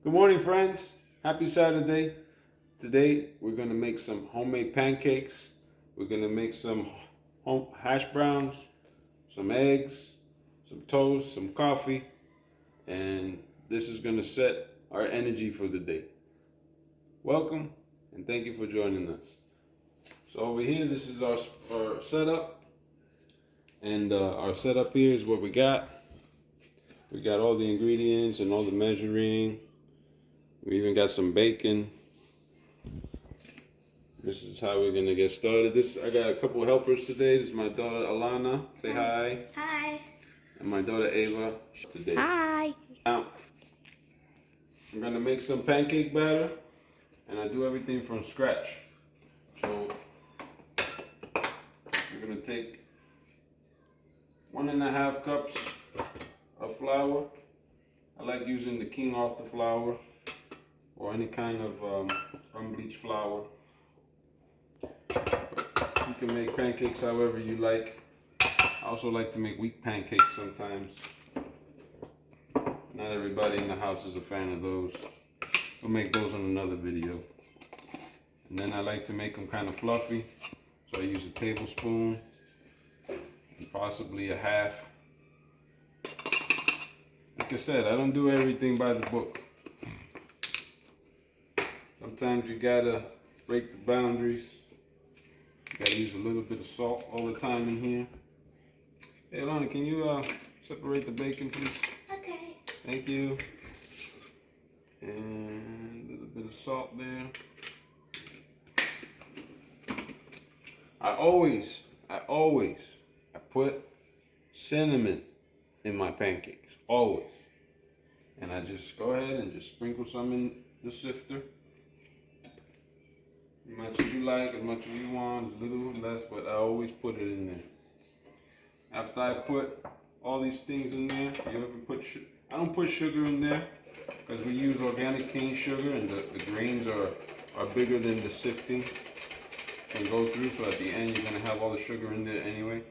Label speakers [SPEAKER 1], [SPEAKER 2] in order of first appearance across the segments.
[SPEAKER 1] Good morning, friends. Happy Saturday. Today, we're going to make some homemade pancakes. We're going to make some hash browns, some eggs, some toast, some coffee, and this is going to set our energy for the day. Welcome, and thank you for joining us. So over here, this is our setup, and our setup here is what we got. We got all the ingredients and all the measuring. We even got some bacon. This is how we're gonna get started. I got a couple of helpers today. This is my daughter Alana. Say hi.
[SPEAKER 2] Hi.
[SPEAKER 1] And my daughter Ava today.
[SPEAKER 2] Hi.
[SPEAKER 1] Now, I'm gonna make some pancake batter, and I do everything from scratch. So we're gonna take 1.5 cups of flour. I like using the King Arthur flour or any kind of unbleached flour. You can make pancakes however you like. I also like to make weak pancakes sometimes. Not everybody in the house is a fan of those. We'll make those in another video. And then I like to make them kind of fluffy. So I use a tablespoon and possibly a half. Like I said, I don't do everything by the book. Sometimes you gotta break the boundaries. You gotta use a little bit of salt all the time in here. Hey, Alana, can you separate the bacon, please?
[SPEAKER 2] Okay.
[SPEAKER 1] Thank you. And a little bit of salt there. I put cinnamon in my pancakes, always. And I just go ahead and just sprinkle some in the sifter. As much as you like, as much as you want, a little less, but I always put it in there. After I put all these things in there, I don't put sugar in there because we use organic cane sugar and the grains are bigger than the sifting can go through. So at the end, you're gonna have all the sugar in there anyway.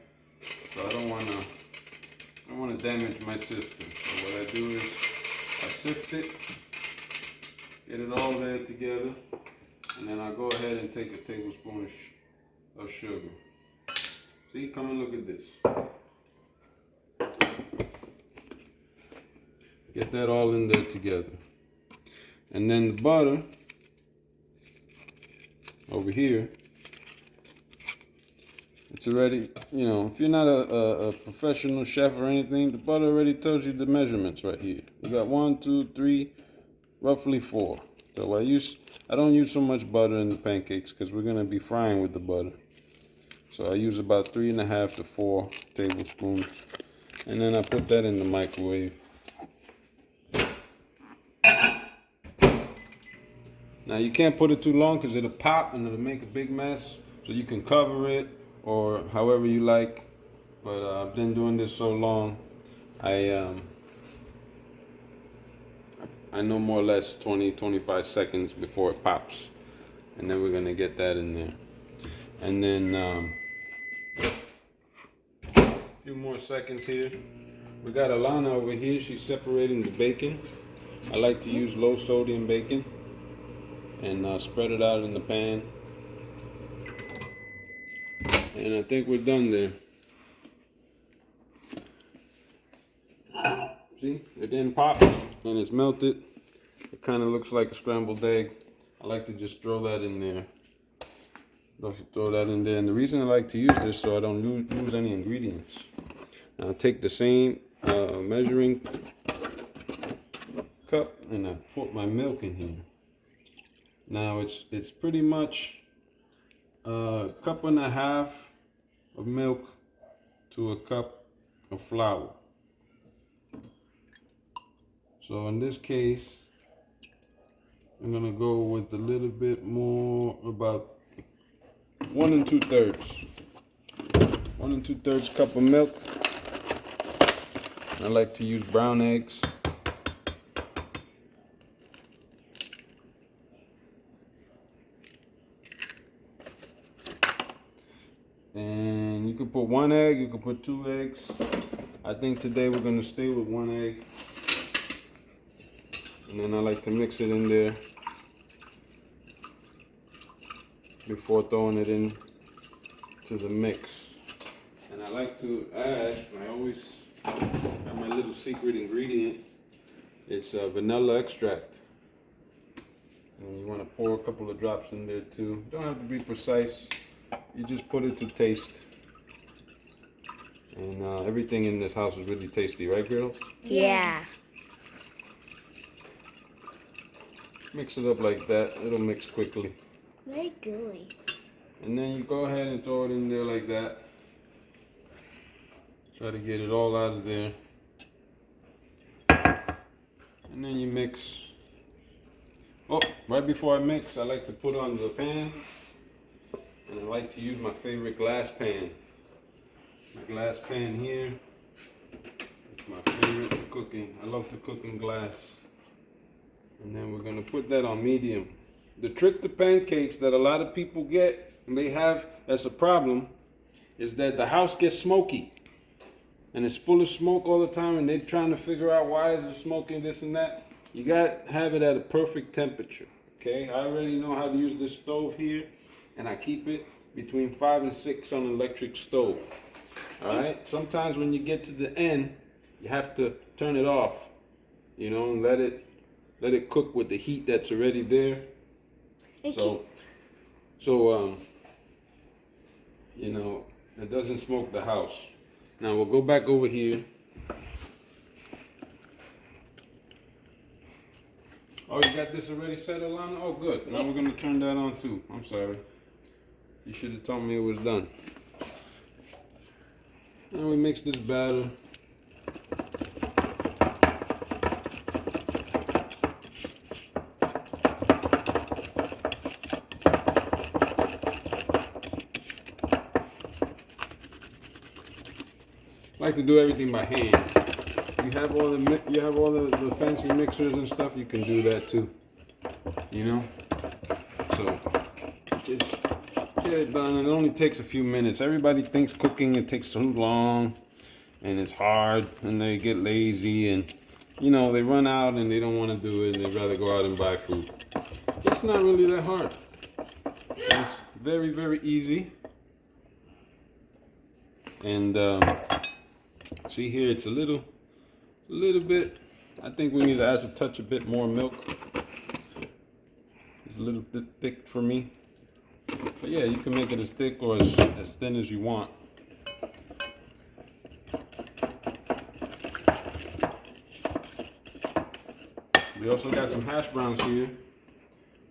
[SPEAKER 1] So I don't wanna damage my sifter. So what I do is I sift it, get it all there together. And then I'll go ahead and take a tablespoon of sugar. See, come and look at this. Get that all in there together. And then the butter, over here, it's already, if you're not a professional chef or anything, the butter already tells you the measurements right here. You got 1, 2, 3, roughly 4. So I don't use so much butter in the pancakes because we're gonna be frying with the butter. So I use about 3.5 to 4 tablespoons, and then I put that in the microwave. Now you can't put it too long because it'll pop and it'll make a big mess. So you can cover it or however you like. But I've been doing this so long, I know more or less 20-25 seconds before it pops. And then we're gonna get that in there. And then a few more seconds here. We got Alana over here, she's separating the bacon. I like to use low sodium bacon and spread it out in the pan. And I think we're done there. See, it didn't pop and it's melted. It kind of looks like a scrambled egg. I like to just throw that in there. Throw that in there. And the reason I like to use this so I don't lose any ingredients. I'll take the same measuring cup and I put my milk in here. Now it's pretty much a cup and a half of milk to a cup of flour. So in this case, I'm gonna go with a little bit more, about 1 2/3. 1 2/3 cup of milk. I like to use brown eggs. And you can put 1 egg, you can put 2 eggs. I think today we're gonna stay with 1 egg. And then I like to mix it in there before throwing it in to the mix. And I like to add, I always have my little secret ingredient. It's vanilla extract. And you want to pour a couple of drops in there too. Don't have to be precise. You just put it to taste. And everything in this house is really tasty, right, girls?
[SPEAKER 2] Yeah.
[SPEAKER 1] Mix it up like that. It'll mix quickly.
[SPEAKER 2] Very gooey.
[SPEAKER 1] And then you go ahead and throw it in there like that. Try to get it all out of there. And then you mix. Oh, right before I mix, I like to put on the pan. And I like to use my favorite glass pan. My glass pan here. It's my favorite to cooking. I love to cook in glass. And then we're gonna put that on medium. The trick to pancakes that a lot of people get, and they have as a problem, is that the house gets smoky. And it's full of smoke all the time, and they're trying to figure out why is it smoking, this and that. You gotta have it at a perfect temperature, okay? I already know how to use this stove here, and I keep it between 5 and 6 on an electric stove. All right? Sometimes when you get to the end, you have to turn it off, you know, and let it cook with the heat that's already there. So you know, it doesn't smoke the house. Now we'll go back over here. Oh, you got this already set, Alana? Oh, good. Now we're going to turn that on too. I'm sorry. You should have told me it was done. Now we mix this batter. I like to do everything by hand. You have all the fancy mixers and stuff. You can do that too. You know. So just get it done. It only takes a few minutes. Everybody thinks cooking it takes so long, and it's hard, and they get lazy, and you know they run out and they don't want to do it. And they'd rather go out and buy food. It's not really that hard. It's very, very easy. And see here, it's a little bit. I think we need to add a bit more milk. It's a little bit thick for me. But yeah, you can make it as thick or as thin as you want. We also got some hash browns here.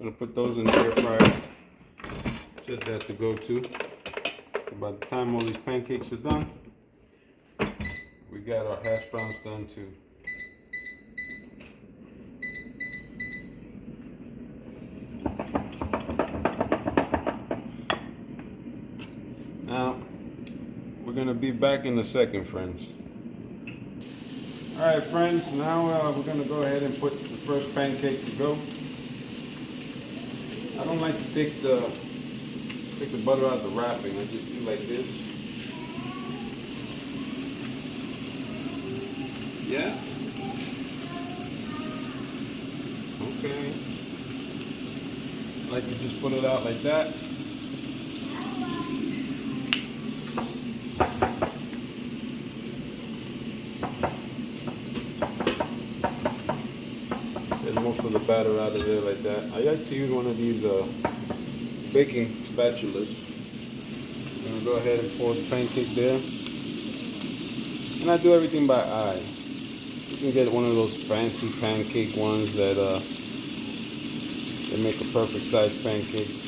[SPEAKER 1] I'm gonna put those in the air fryer. Set that to go too. By the time all these pancakes are done, we got our hash browns done too. Now, we're going to be back in a second, friends. Alright, friends, now we're going to go ahead and put the first pancake to go. I don't like to take the butter out of the wrapping. I just do like this. Yeah? Okay. I like to just put it out like that. Get most of the batter out of there like that. I like to use one of these baking spatulas. I'm going to go ahead and pour the pancake there. And I do everything by eye. You can get one of those fancy pancake ones that they make a perfect size pancakes.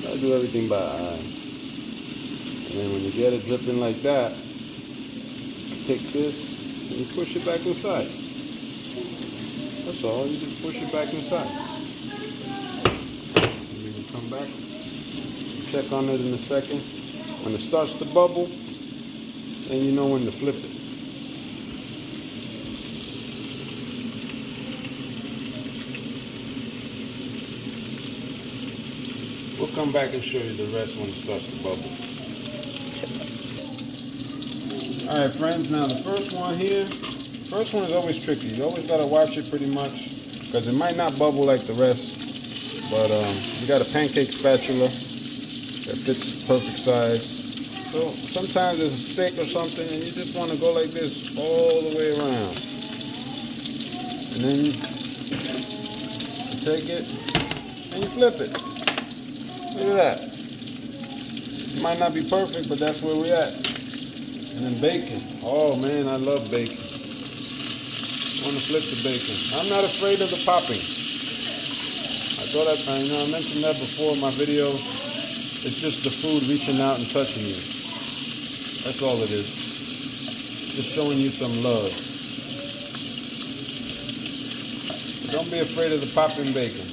[SPEAKER 1] I do everything by eye. And then when you get it dripping like that, you take this and you push it back inside. That's all. You just push it back inside. And you can come back, check on it in a second. When it starts to bubble, then you know when to flip it. We'll come back and show you the rest when it starts to bubble. Alright friends, now the first one here, First one is always tricky. You always gotta watch it pretty much because it might not bubble like the rest. But you got a pancake spatula that fits perfect size. So sometimes there's a stick or something and you just want to go like this all the way around. And then you take it and you flip it. Look at that. It might not be perfect, but that's where we're at. And then bacon. Oh man, I love bacon. I want to flip the bacon. I'm not afraid of the popping. I mentioned that before in my video. It's just the food reaching out and touching you. That's all it is. Just showing you some love. Don't be afraid of the popping bacon.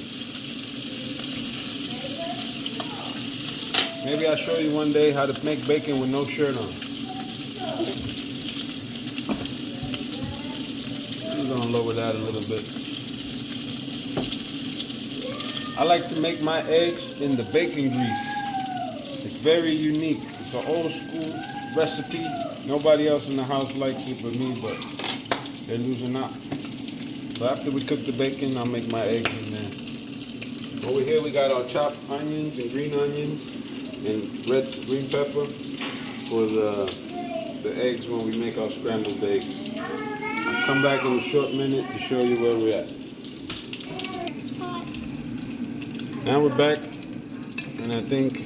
[SPEAKER 1] Maybe I'll show you one day how to make bacon with no shirt on. I'm gonna lower that a little bit. I like to make my eggs in the bacon grease. It's very unique. It's an old school recipe. Nobody else in the house likes it but me, but they're losing out. So after we cook the bacon, I'll make my eggs in there. Over here we got our chopped onions and green onions and green pepper for the eggs when we make our scrambled eggs. I'll come back in a short minute to show you where we're at. Now we're back, and I think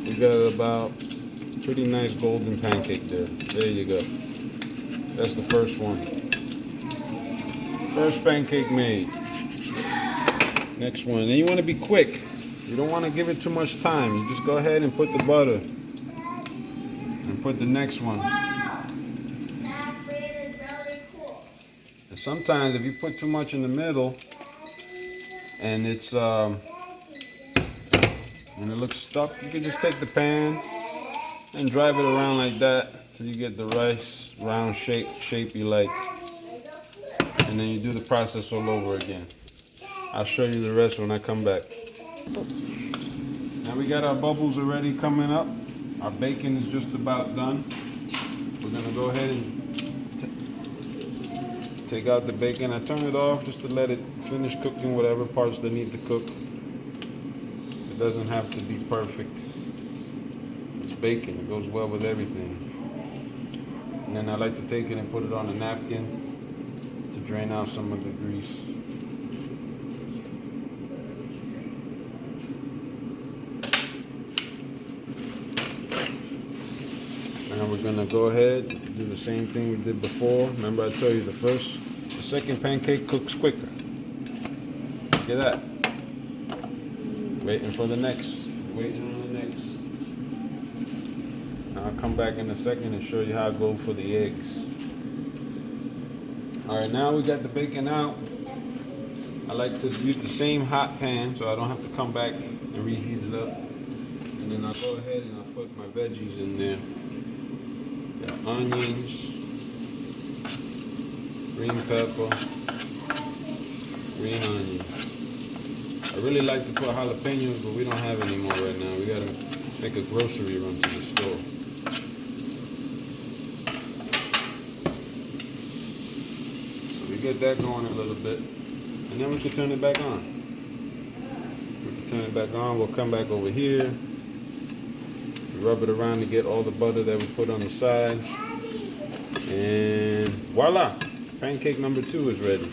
[SPEAKER 1] we got about pretty nice golden pancake there. There you go. That's the first one. First pancake made. Next one. And you want to be quick. You don't want to give it too much time. You just go ahead and put the butter. And put the next one. And sometimes if you put too much in the middle, and it looks stuck, you can just take the pan and drive it around like that till you get the nice round shape you like, and then you do the process all over again. I'll show you the rest when I come back. Now we got our bubbles already coming up. Our bacon is just about done. We're gonna go ahead and take out the bacon. I turn it off just to let it finish cooking whatever parts they need to cook. It doesn't have to be perfect. It's bacon. It goes well with everything. And then I like to take it and put it on a napkin to drain out some of the grease. Now we're gonna go ahead and do the same thing we did before. Remember I told you the second pancake cooks quicker. Look at that. Waiting for the next. Waiting on the next. Now I'll come back in a second and show you how I go for the eggs. Alright, now we got the bacon out. I like to use the same hot pan so I don't have to come back and reheat it up. And then I'll go ahead and I'll put my veggies in there. Got onions, green pepper, green onions. I really like to put jalapenos, but we don't have any more right now. We gotta make a grocery run to the store. So we get that going a little bit, and then we can turn it back on. We can turn it back on. We'll come back over here. Rub it around to get all the butter that we put on the sides. And voila! Pancake number 2 is ready.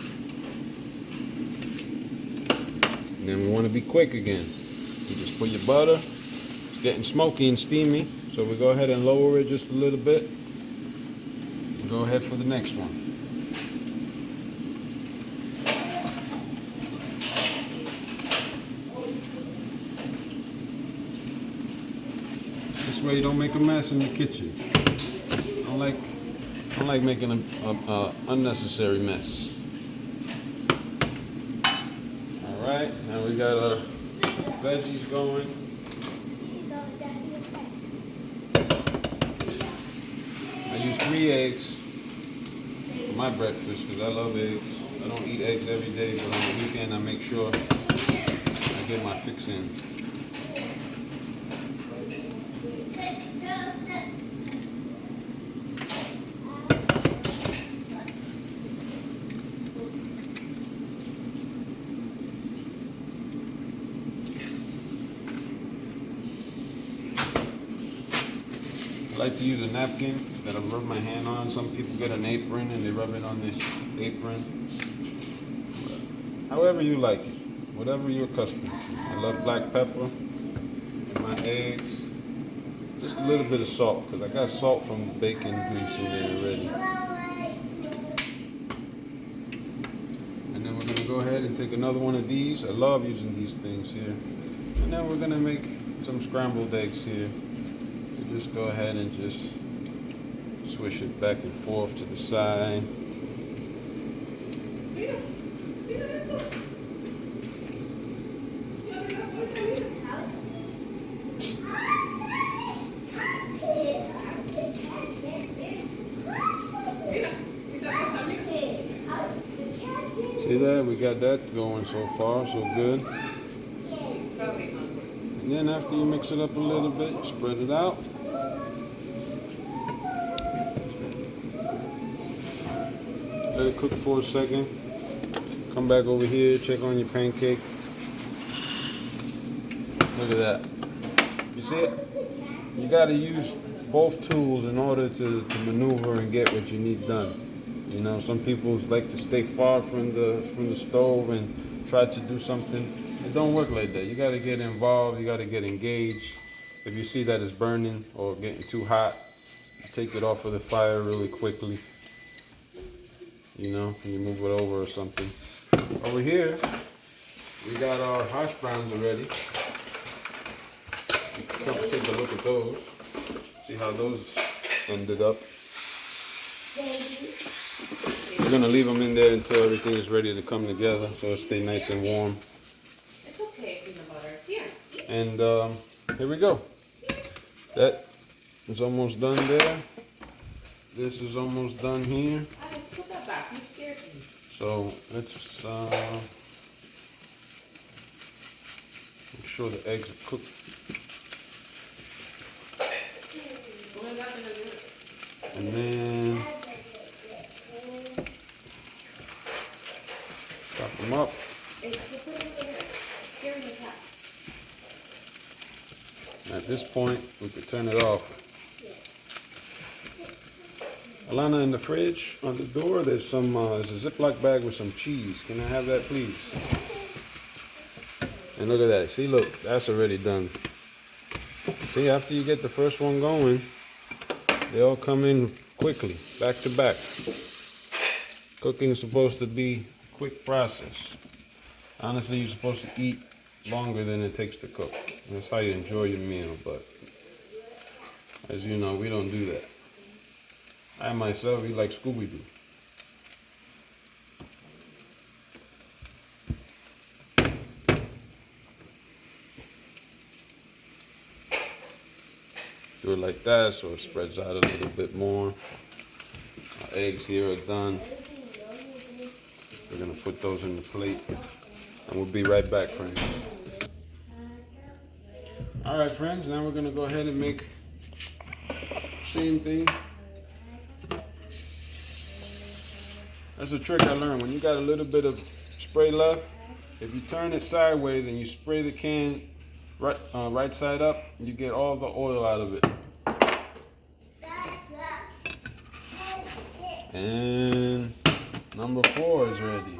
[SPEAKER 1] And then we want to be quick again. You just put your butter. It's getting smoky and steamy. So we go ahead and lower it just a little bit. And go ahead for the next one. This way you don't make a mess in the kitchen. I don't like making an unnecessary mess. Alright, now we got our veggies going. I use 3 eggs for my breakfast because I love eggs. I don't eat eggs every day, but on the weekend I make sure I get my fix in. like to use a napkin that I rub my hand on. Some people get an apron and they rub it on this apron. But however you like it, whatever you're accustomed to. I love black pepper in my eggs. Just a little bit of salt, because I got salt from the bacon grease in there already. And then we're going to go ahead and take another one of these. I love using these things here. And then we're going to make some scrambled eggs here. So just go ahead and just swish it back and forth to the side. See that? We got that going so far, so good. And then after you mix it up a little bit, spread it out. Let it cook for a second. Come back over here, check on your pancake. Look at that. You see it? You got to use both tools in order to maneuver and get what you need done. You know, some people like to stay far from the stove and try to do something. It don't work like that. You got to get involved. You got to get engaged. If you see that it's burning or getting too hot, take it off of the fire really quickly. You know, and you move it over or something. Over here, we got our hash browns already. Take a look at those. See how those ended up. We're gonna leave them in there until everything is ready to come together, so it stay nice and warm.
[SPEAKER 3] It's okay, peanut butter. Here.
[SPEAKER 1] And here we go. That is almost done there. This is almost done here.
[SPEAKER 3] Put that back. You scared me.
[SPEAKER 1] So let's make sure the eggs are cooked. And then chop them up. At this point, we could turn it off. Alana, in the fridge on the door, there's there's a Ziploc bag with some cheese. Can I have that, please? And look at that. See, look, that's already done. See, after you get the first one going, they all come in quickly, back to back. Cooking is supposed to be a quick process. Honestly, you're supposed to eat longer than it takes to cook. That's how you enjoy your meal, but as you know, we don't do that. I myself eat like Scooby-Doo. Do it like that so it spreads out a little bit more. Our eggs here are done. We're gonna put those in the plate and we'll be right back, friends. All right, friends, now we're gonna go ahead and make the same thing. That's a trick I learned. When you got a little bit of spray left, if you turn it sideways and you spray the can right side up, you get all the oil out of it. And number 4 is ready.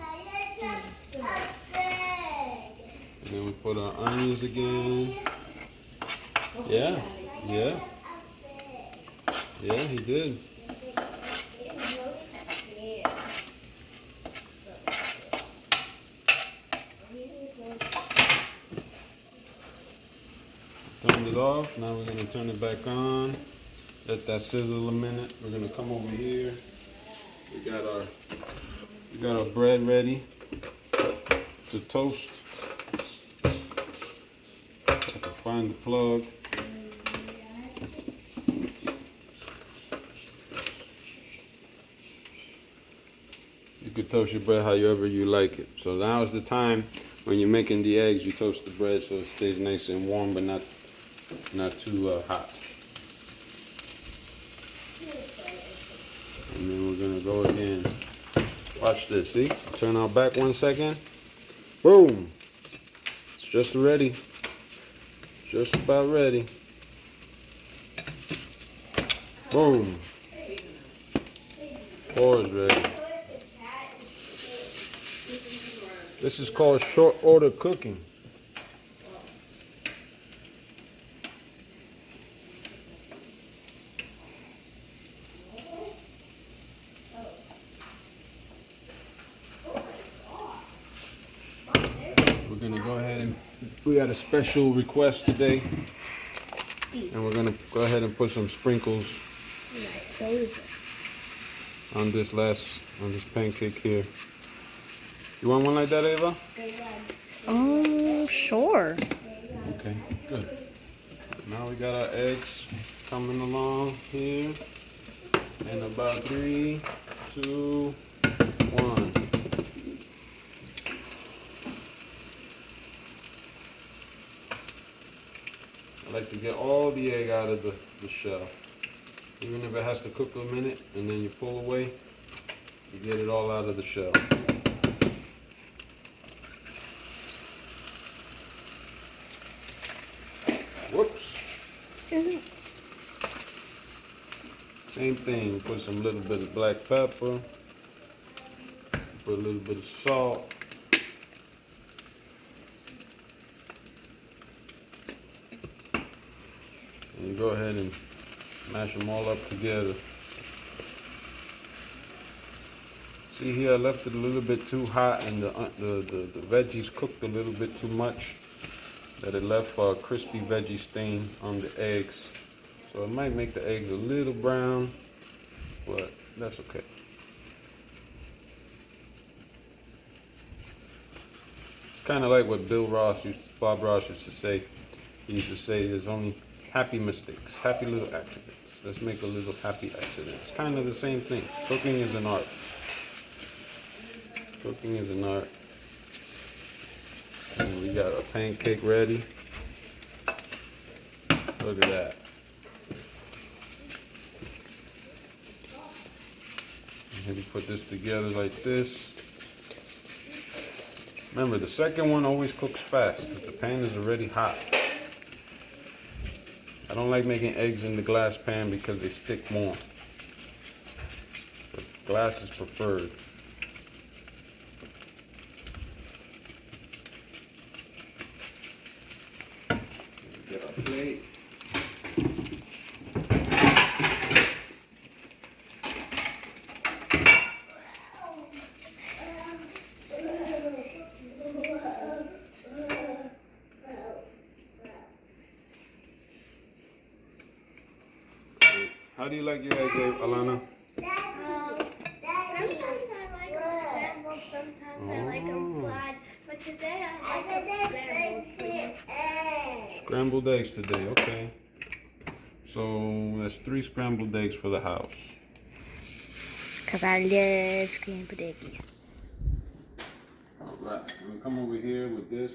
[SPEAKER 1] And then we put our onions again. Yeah, yeah. Yeah, he did. Turned it off. Now we're going to turn it back on. Let that sizzle a minute. We're going to come over here. We got our bread ready to toast. I can find the plug. You could toast your bread however you like it. So now is the time when you're making the eggs, you toast the bread so it stays nice and warm but not too hot. And then we're gonna go again. Watch this, see? Turn our back 1 second. Boom! It's just ready. Just about ready. Boom. Four is ready. This is called short order cooking. We're gonna go ahead and we got a special request today, and we're gonna go ahead and put some sprinkles on this pancake here. You want one like that, Ava?
[SPEAKER 2] Sure.
[SPEAKER 1] Okay, good. Now we got our eggs coming along here. In about 3, 2, 1. I like to get all the egg out of the shell. Even if it has to cook a minute and then you pull away, you get it all out of the shell. Whoops. Same thing, put some little bit of black pepper, put a little bit of salt. And you go ahead and mash them all up together. See here, I left it a little bit too hot and the veggies cooked a little bit too much, that it left a crispy veggie stain on the eggs. So it might make the eggs a little brown, but that's okay. It's kind of like what Bob Ross used to say. He used to say there's only happy mistakes, happy little accidents. Let's make a little happy accident. It's kind of the same thing. Cooking is an art. Cooking is an art. And we got a pancake ready. Look at that. And you put this together like this. Remember, the second one always cooks fast because the pan is already hot. I don't like making eggs in the glass pan because they stick more. But glass is preferred. Get our plate. How do you like your eggs, Alana?
[SPEAKER 2] Sometimes I like them scrambled, sometimes I like them fried, but today I like them scrambled, please.
[SPEAKER 1] Scrambled eggs today, okay. So that's 3 scrambled eggs for the house.
[SPEAKER 2] Because I love scrambled eggs.
[SPEAKER 1] Alright, I'm gonna come over here with this.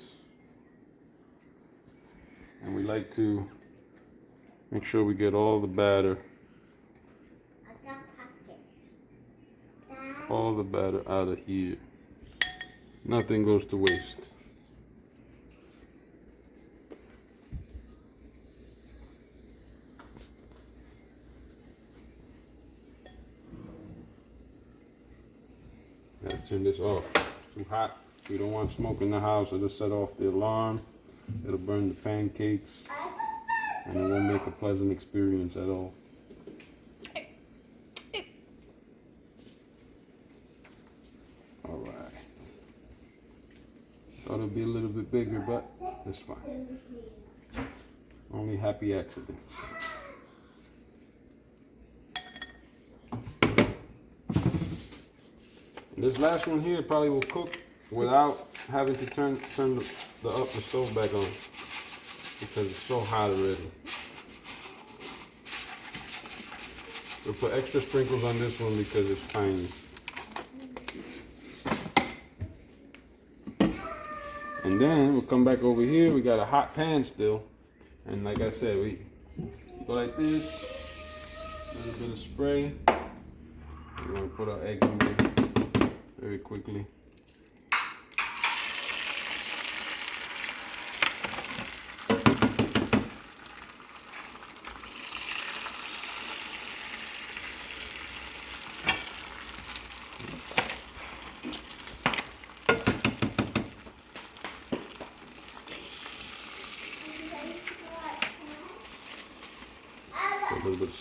[SPEAKER 1] And we like to make sure we get all the batter. All the batter out of here. Nothing goes to waste. Gotta turn this off. It's too hot. We don't want smoke in the house. It'll set off the alarm. It'll burn the pancakes. And it won't make a pleasant experience at all. Alright. Thought it'd be a little bit bigger, but it's fine. Only happy accidents. This last one here probably will cook without having to turn the stove back on because it's so hot already. We'll put extra sprinkles on this one because it's tiny. And then we'll come back over here. We got a hot pan still. And like I said, we go like this. A little bit of spray. We're going to put our egg in there very quickly.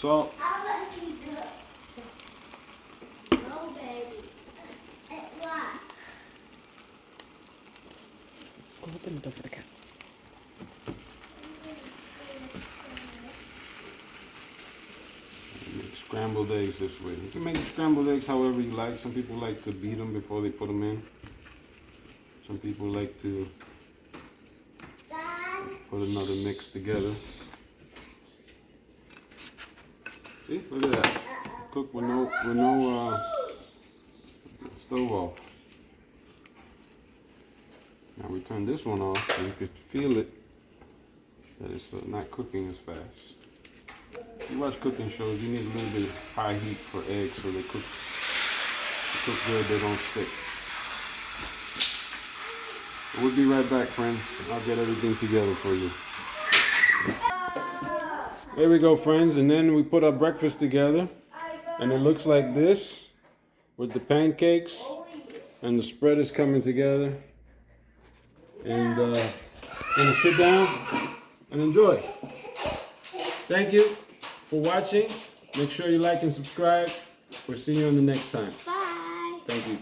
[SPEAKER 1] salt.
[SPEAKER 2] No, baby. What?
[SPEAKER 3] Open the door for the cat.
[SPEAKER 1] Make scrambled eggs this way. You can make scrambled eggs however you like. Some people like to beat them before they put them in. Some people like to put another mix together. See, look at that. Cook with no stove off. Now we turn this one off so you can feel it that it's not cooking as fast. You watch cooking shows, you need a little bit of high heat for eggs so they cook good, they don't stick. We'll be right back, friends. I'll get everything together for you. There we go, friends, and then we put our breakfast together, and it looks like this with the pancakes, and the spread is coming together. And gonna sit down and enjoy. Thank you for watching. Make sure you like and subscribe. We'll see you on the next time.
[SPEAKER 2] Bye.
[SPEAKER 1] Thank you.